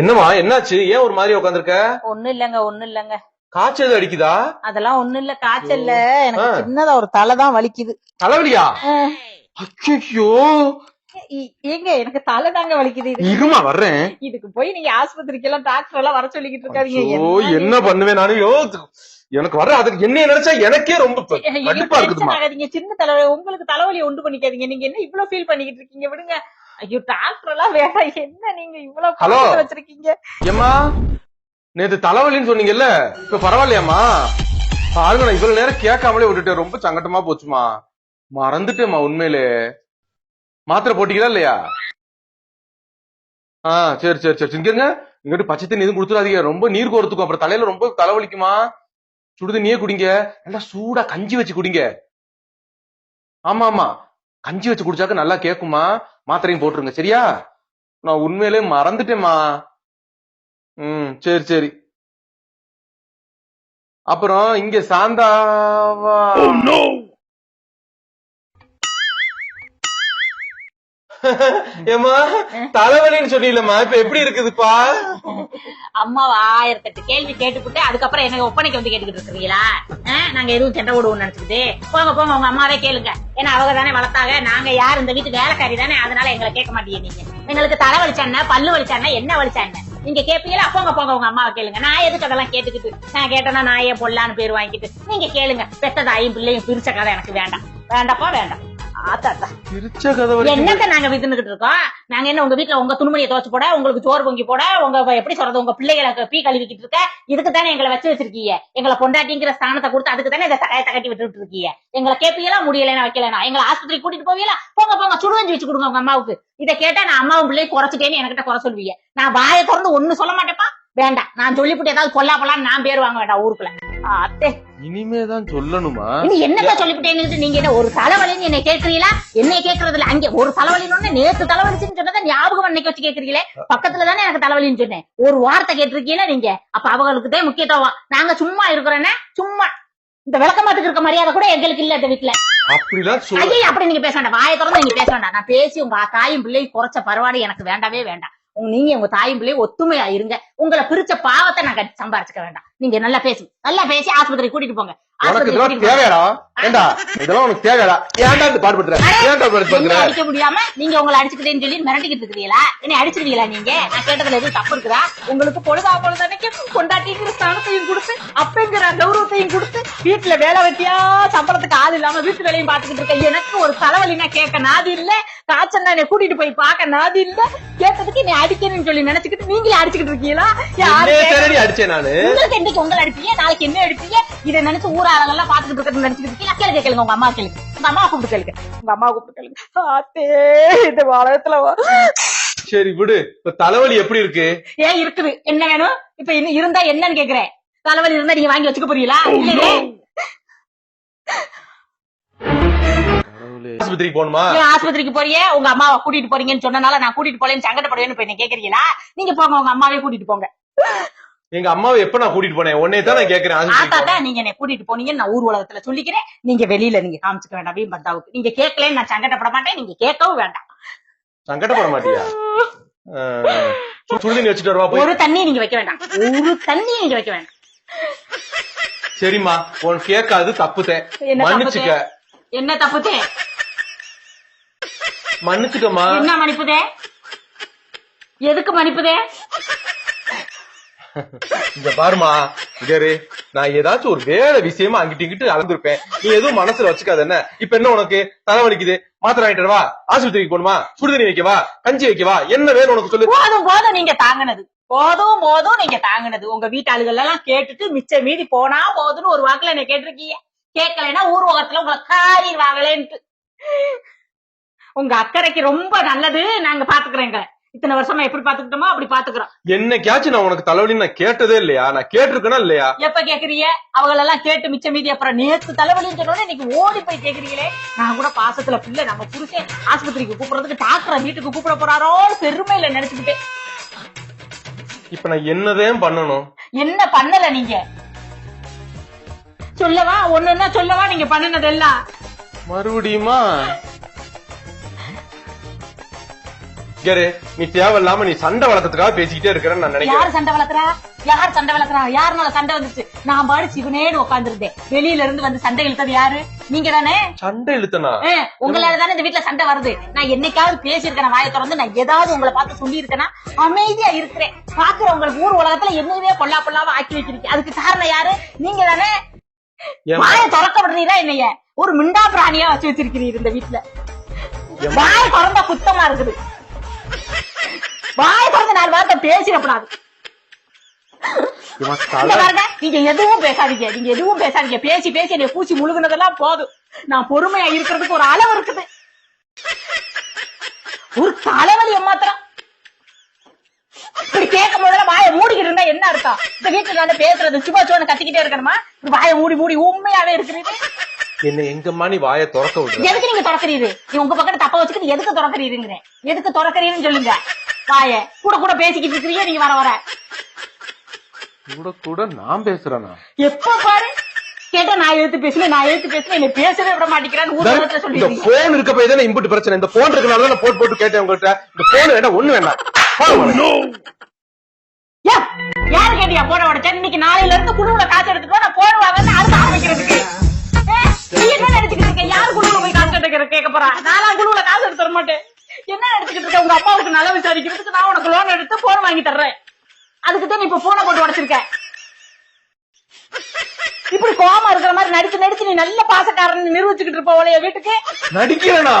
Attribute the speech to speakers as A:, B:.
A: என்னமா என்னாச்சு? ஏன் ஒரு மாதிரி உட்காந்துருக்க?
B: ஒண்ணு இல்லங்க.
A: காய்ச்சல் அடிக்குதா?
B: அதெல்லாம் ஒண்ணு இல்ல, காய்ச்சல்ல எனக்கு சின்னதா ஒரு தலைதான் வலிக்குது.
A: தலைவலியா? ஐயோ
B: ஏங்க எனக்கு தலை தாங்க வலிக்குது.
A: இருமா வர்றேன்.
B: இதுக்கு போய் நீங்க ஆஸ்பத்திரிக்கு எல்லாம் டாக்டர் எல்லாம் வர சொல்லிக்கிட்டு இருக்காதீங்க.
A: என்ன பண்ணுவேன் நானு? எனக்கு வர்ற அதுக்கு என்ன நினைச்சா எனக்கே ரொம்ப கடுப்பா இருக்குதுமா.
B: சின்ன தலைவலி உங்களுக்கு தலைவலியை உண்டு பண்ணிக்காதீங்க. நீங்க என்ன இவ்வளவு ஃபீல் பண்ணிக்கிட்டு இருக்கீங்க? விடுங்க. ஐயோ டாக்டர் எல்லாம் வேண்டாம். என்ன நீங்க இவ்வளவு வச்சிருக்கீங்க?
A: ஏமா நேத்து தலைவலின்னு சொன்னீங்கல்ல, இப்ப பரவாயில்லையாமா? பாருங்க, நான் இவ்வளவு நேரம் கேட்காமலே விட்டுட்டேன். ரொம்ப சங்கட்டமா போச்சுமா. மறந்துட்டேம்மா உண்மையிலே. மாத்திரை போட்டீங்களா இல்லையா? சரி சரி சரி இங்க இங்கிட்டு பச்சை தண்ணி எதுவும் கொடுத்துடாதீங்க. ரொம்ப நீர் கோர்த்துக்கும், அப்புறம் தலையில ரொம்ப தலைவலிக்குமா. சுடுதண்ணியே குடிங்க. நல்லா சூடா கஞ்சி வச்சு குடிங்க. ஆமா ஆமா, கஞ்சி வச்சு குடிச்சாக்க நல்லா கேக்குமா. மாத்திரையும் போட்டுருங்க சரியா? நான் உண்மையிலே மறந்துட்டேம்மா. சரி சரி. அப்புறம் இங்க சாந்தாவா? ஏமா தலைவலின்னு சொன்னீங்களா? இப்ப எப்படி இருக்குதுப்பா?
B: அம்மாவா 1008 கேள்வி கேட்டுக்கிட்டு அதுக்கப்புறம் எனக்கு ஒப்பனைக்கு வந்து கேட்டுக்கிட்டு இருக்கீங்களா? நாங்க எதுவும் சண்டை விடுவோம் நினைச்சுக்கிட்டு போங்க போங்க, உங்க அம்மாவே கேளுங்க. ஏன்னா அவங்க தானே வளர்த்தாங்க. நாங்க யார் இந்த வீட்டு வேலைக்காரி தானே, அதனால எங்களை கேட்க மாட்டீங்க. நீங்க எங்களுக்கு தலை வலிச்சான பல்லு வலிச்சான என்ன வலிச்சான நீங்க கேட்பீங்களா? போங்க போங்க, உங்க அம்மாவை கேளுங்க. நான் எதுக்கு அதெல்லாம் கேட்டுக்கிட்டு? நான் கேட்டேன்னா நான் ஏன் பொல்லான்னு பேர் வாங்கிட்டு நீங்க கேளுங்க. பெத்ததாயும் பிள்ளையும் பிரிச்ச கதை எனக்கு வேண்டாம். வேண்டாப்பா வேண்டாம். என்னங்க நாங்க வித்துக்கிட்டு இருக்கோம்? நாங்க என்ன உங்க வீட்டுல உங்க துணிமணியை துவச்சு போட, உங்களுக்கு சோறு பொங்கி போட, உங்க எப்படி சொல்றது, உங்க பிள்ளைகளை பீ கழுவிக்கிட்டு இருக்க? இதுக்கு தானே எங்களை வச்சிருக்கீங்க. எங்களை பொண்டாட்டிங்கிற ஸ்தானத்தை கொடுத்து அதுக்கு தானே இதை தகட்டி விட்டுட்டு இருக்கீங்க. எங்களை கேட்பீங்களா? முடியலன்னா வைக்கலனா எங்களை ஆஸ்பத்திரி கூட்டிட்டு போவீங்களா? போங்க போங்க, சுடுவஞ்சி வச்சு கொடுங்க உங்க அம்மாவுக்கு. இதை கேட்டா நான் அம்மாவும் பிள்ளையும் குறைச்சிட்டேன்னு என்கிட்ட குறை சொல்வீங்க. நான் வாயை திறந்து ஒண்ணு சொல்ல மாட்டேப்பா. வேண்டாம், நான் சொல்லிவிட்டு ஏதாவது பொல்லா பொல்லான்னு நான் பேர் வாங்க வேண்டாம் ஊருக்குள்ள. அத்தே
A: இனிமேதான் சொல்லணுமா?
B: நீ என்னதான் சொல்லிவிட்டேன்னு நீங்க என்ன ஒரு தலைவலின்னு என்ன கேக்குறீங்களா? என்ன கேக்குறதுல அங்க ஒரு தலைவலின்னு நேத்து தலைவலிச்சுன்னு சொன்னதை ஞாபகம் அன்னைக்கு வச்சு கேக்குறீங்களே. பக்கத்துல தானே எனக்கு தலைவலின்னு சொன்னேன். ஒரு வார்த்தை கேட்டிருக்கீங்களா நீங்க? அப்ப அவங்களுக்கு தான் முக்கியத்துவம். நாங்க சும்மா இருக்கிறோன்னா சும்மா இந்த விளக்கமாத்துக்கு இருக்க மரியாதை கூட எங்களுக்கு இல்ல இந்த வீட்டுல. அப்படி நீங்க பேச வேண்டாம். வாயை திறந்து நீங்க பேச வேண்டாம். நான் பேசி உங்க தாயும் பிள்ளையும் குறைச்ச பரவாயில்லை எனக்கு வேண்டவே வேண்டாம். நீங்க உங்க தாயும் பிள்ளையும் ஒத்துமையா இருங்க. உங்களை பிரிச்ச பாவத்தை நான் சம்பாரிச்சுக்க வேண்டாம். நீங்க நல்லா பேசி ஆஸ்பத்திரி கூட்டிட்டு போங்க. அடிக்க முடியாம நீங்க உங்களை அடிச்சுக்கிட்டேன்னு சொல்லி மிரட்டிக்கிட்டு இருக்கிறீங்களா? என்ன அடிச்சிருக்கீங்களா? நீங்க நான் கேட்டதுல எதுவும் தப்பு இருக்குதா? உங்களுக்கு பொழுதாக்கு கொண்டாட்டிங்கிற ஸ்தானத்தையும் கொடுத்து அப்பங்கிற கௌரவத்தையும் கொடுத்து வீட்டுல வேலை வெட்டியா சம்பளத்துக்கு ஆள் இல்லாம வீட்டு வேலையும் பாத்துக்கிட்டு இருக்க எனக்கு ஒரு தலைவலினா கேட்க நாதி இல்ல. காய்ச்சல் என்னை கூட்டிட்டு போய் பார்க்க நாதி இல்ல. கேட்டதுக்கு நீ அடிக்கணும்னு சொல்லி நினைச்சுக்கிட்டு நீங்களே அடிச்சுக்கிட்டு இருக்கீங்களா? உங்களுக்கு இன்னைக்கு உங்களை அடிப்பீங்க, நாளைக்கு என்ன அடிப்பீங்க? இதை நினைச்சு ஊராளெல்லாம் பாத்துக்கிட்டு இருக்கிறது நினைச்சுக்கிட்டு இருக்கீங்க. கேளுங்க, உங்க அம்மா கேளுங்க. உங்க அம்மா கூப்பிட்டு கேளுங்க. உங்க அம்மா கூப்பிட்டு கேளுங்க. இந்த வாழத்துல
A: சரி விடு. இப்ப தலைவலி எப்படி இருக்கு?
B: ஏன் இருக்குது? என்ன வேணும் இப்ப? இருந்தா என்னன்னு கேக்குறேன். தலைவலி இருந்தா நீங்க வாங்கி வச்சுக்க போறீங்களா? இல்லையே.
A: ஆஸ்பத்திரிக்கு போகணுமா?
B: ஆஸ்பத்திரிக்கு போறியே உங்க அம்மாவை கூட்டிட்டு போறீங்கன்னு சொன்னனால நான் கூட்டிட்டு போலேன்னு சங்கடப்படுவேன்னு இப்ப என்ன கேக்குறீங்களா? நீங்க போங்க, உங்க அம்மாவே கூட்டிட்டு போங்க.
A: எங்க அம்மாவை எப்ப நான் கூட்டிட்டு போனேன்? உன்னை தான் நான் கேக்குறேன்.
B: ஆத்தாதான் நீங்க என்ன கூட்டிட்டு போனீங்கன்னு நான் ஊர் உலகத்துல சொல்லிக்கிறேன். நீங்க வெளியில நீங்க காமிச்சுக்க வேண்டாம். பந்தாவுக்கு நீங்க கேட்கலன்னு நான் சங்கடப்பட மாட்டேன். நீங்க கேட்கவும் வேண்டாம்.
A: சங்கடப்பட மாட்டியா? சுடுதண்ணி வச்சுட்டு வருவா.
B: ஒரு தண்ணி நீங்க வைக்க வேண்டாம். ஒரு தண்ணி நீங்க வைக்க வேண்டாம்.
A: சரிம்மா, உன் கேட்காது தப்புதேன். மன்னிச்சுக்க.
B: என்ன தப்புதே?
A: மன்னிச்சுக்கம்மா.
B: என்ன மன்னிப்புதே? எதுக்கு மன்னிப்புதே?
A: இங்க பாருமா, இகரு, நான் ஏதாச்சும் ஒரு வேலை விஷயமா அங்கிட்டு இங்கிட்டு அளந்திருப்பேன். நீ எதுவும் மனசுல வச்சுக்காத. என்ன இப்ப என்ன உனக்கு தலைவலிக்குது? மாத்திரை வாங்கிட்டு வா. ஆஸ்பத்திரிக்கு போகணுமா? சுடுதண்ணி வைக்கவா? கஞ்சி வைக்கவா? என்ன வேணும் உனக்கு சொல்லு.
B: போதும் போதும் நீங்க தாங்கினது. போதும் போதும் நீங்க தாங்கினது. உங்க வீட்டு ஆளுகள் எல்லாம் கேட்டுட்டு மிச்ச மீதி போனா போதுன்னு ஒரு வாக்குல என்ன கேட்டிருக்கீங்க. கேட்கலைன்னா ஊர் உலகத்துல உங்களை காரி வாங்கலேன்ட்டு. உங்க அக்கறைக்கு ரொம்ப நல்லது. நாங்க பாத்துக்கிறேங்க. இத்தனை வருஷமா எப்படி பாத்துக்கிட்டோமோ அப்படி பாத்துக்கிறோம்.
A: என்னைக்காச்சும் நான் உனக்கு தலைவலி நான் கேட்டதே இல்லையா? நான் கேட்டிருக்கேனா இல்லையா?
B: எப்ப கேக்குறீங்க? அவங்கள எல்லாம் கேட்டு மிச்ச மீதி அப்புறம் நேத்து தலைவலின்னு சொன்னோட இன்னைக்கு ஓடி போய் கேக்குறீங்களே. நான் கூட பாசத்துல பிள்ளை நம்ம புருஷன் ஆஸ்பத்திரிக்கு கூப்பிடுறதுக்கு டாக்டரை வீட்டுக்கு கூப்பிட போறாரோ பெருமையில நினைச்சுக்கிட்டேன்.
A: இப்ப நான் என்னதான் பண்ணணும்?
B: என்ன பண்ணல நீங்க சொல்லவா? ஒண்ணுன்னா சொல்லவா நீங்க பண்ணுனதெல்லாம்?
A: மறுபடியுமா? இங்க நீ தேவையில்லாம நீ சண்டை வளர்க்கறதுக்காக பேசிக்கிட்டே இருக்கிறேன்னு நான் நினைக்கிறேன்.
B: யார் சண்டை வளர்க்கறா? யார் சண்டை வளர்க்கறா? யாருனால சண்டை வந்துச்சு? நான் பாடு சிவனேன்னு உட்கார்ந்துருந்தேன். வெளியில இருந்து வந்து சண்டை இழுத்தது யாரு? நீங்க தானே.
A: சண்டை இழுத்தனா?
B: உங்களாலதானே இந்த வீட்டுல சண்டை வருது. நான் என்னைக்காவது பேசியிருக்கேன் வாயை திறந்து? நான் ஏதாவது உங்களை பார்த்து சொல்லி இருக்கேன்னா? அமைதியா இருக்கிறேன். பாக்குறவங்களுக்கு ஊர் உலகத்துல என்னவே பொல்லாம ஆக்கி வச்சிருக்கீங்க. அதுக்கு காரணம் யாரு? நீங்க தானே. வாயை திறக்க விடுறீரா என்னைய? ஒரு மிண்டா பிராணியா வச்சு வச்சிருக்கிறீர் இந்த வீட்டுல. வாயை திறந்தா குத்தமா இருக்குது. வாயை திறந்து 4 வார்த்தை பேசிடக்கூடாது. நீங்க எதுவும் பேசாதீங்க. நீங்க எதுவும் பேசாதீங்க. பேசி பேசி என்னை பூச்சி முழுகுனதெல்லாம் போதும். நான் பொறுமையா இருக்கிறதுக்கு ஒரு அளவு இருக்குது. ஒரு தலைவலி மாத்திரம் இப்படி கேட்கும் போதுல வாயை மூடிக்கிட்டு இருந்தா என்ன அர்த்தம்? இந்த வீட்டுல நான் பேசுறது சும்மா சும்மா கத்திக்கிட்டே இருக்கணுமா? வாயை மூடி உண்மையாவே இருக்கிறீங்க.
A: என்ன எங்கம்மா நீ வாயை திறக்க விடுற?
B: எதுக்கு நீங்க திறக்கிறீரு? உங்க பக்கத்துல தப்ப வச்சுக்கிட்டு எதுக்கு திறக்கிறீருங்கிறேன். எதுக்கு திறக்கிறீன்னு சொல்லுங்க. வாய கூட பேசிக்கிட்டு இருக்கிறீங்க நீங்க வர
A: கூட நான் பேசுறேனா?
B: எப்ப பாரு கேட்டா நான் எழுத்து பேசுறேன் என்ன பேசவே விட மாட்டேங்கிறான்னு ஊர்ல சொல்லி.
A: இந்த போன் இருக்க போய் தானே இம்புட்டு பிரச்சனை. இந்த போன் இருக்கனால நான் போட்டு கேட்டேன் உங்கள்கிட்ட. இந்த போன் வேண்டாம், ஒண்ணு வேண்டாம்.
B: யாரு கேட்டியா போன உடச்சா? இன்னைக்கு நாளையில இருந்து குழுவுல காசு எடுத்துட்டு நான் போன் வாங்க அடுத்து ஆரம்பிக்கிறதுக்கு. நீ என்ன நினைச்சுக்கிட்டு இருக்க? யாரு குழுவுல போய் காசு எடுக்கிற கேட்க போறா? நானா குழுவுல காசு எடுத்து தர மாட்டேன். என்ன நினைச்சுக்கிட்டு இருக்க? உங்க அப்பாவுக்கு நல்லா விசாரிக்கிறதுக்கு நான் உனக்கு லோன் எடுத்து போன் வாங்கி தர்றேன். அதுக்கு தான் நீ இப்ப போனை போட்டு உடச்சிருக்க. இப்படி கோவமா இருக்கிற மாதிரி நடிச்சு நீ நல்ல பாசக்காரன் நிரூபிச்சுக்கிட்டு இருப்ப வீட்டுக்கு.
A: நடிக்கிறேனா?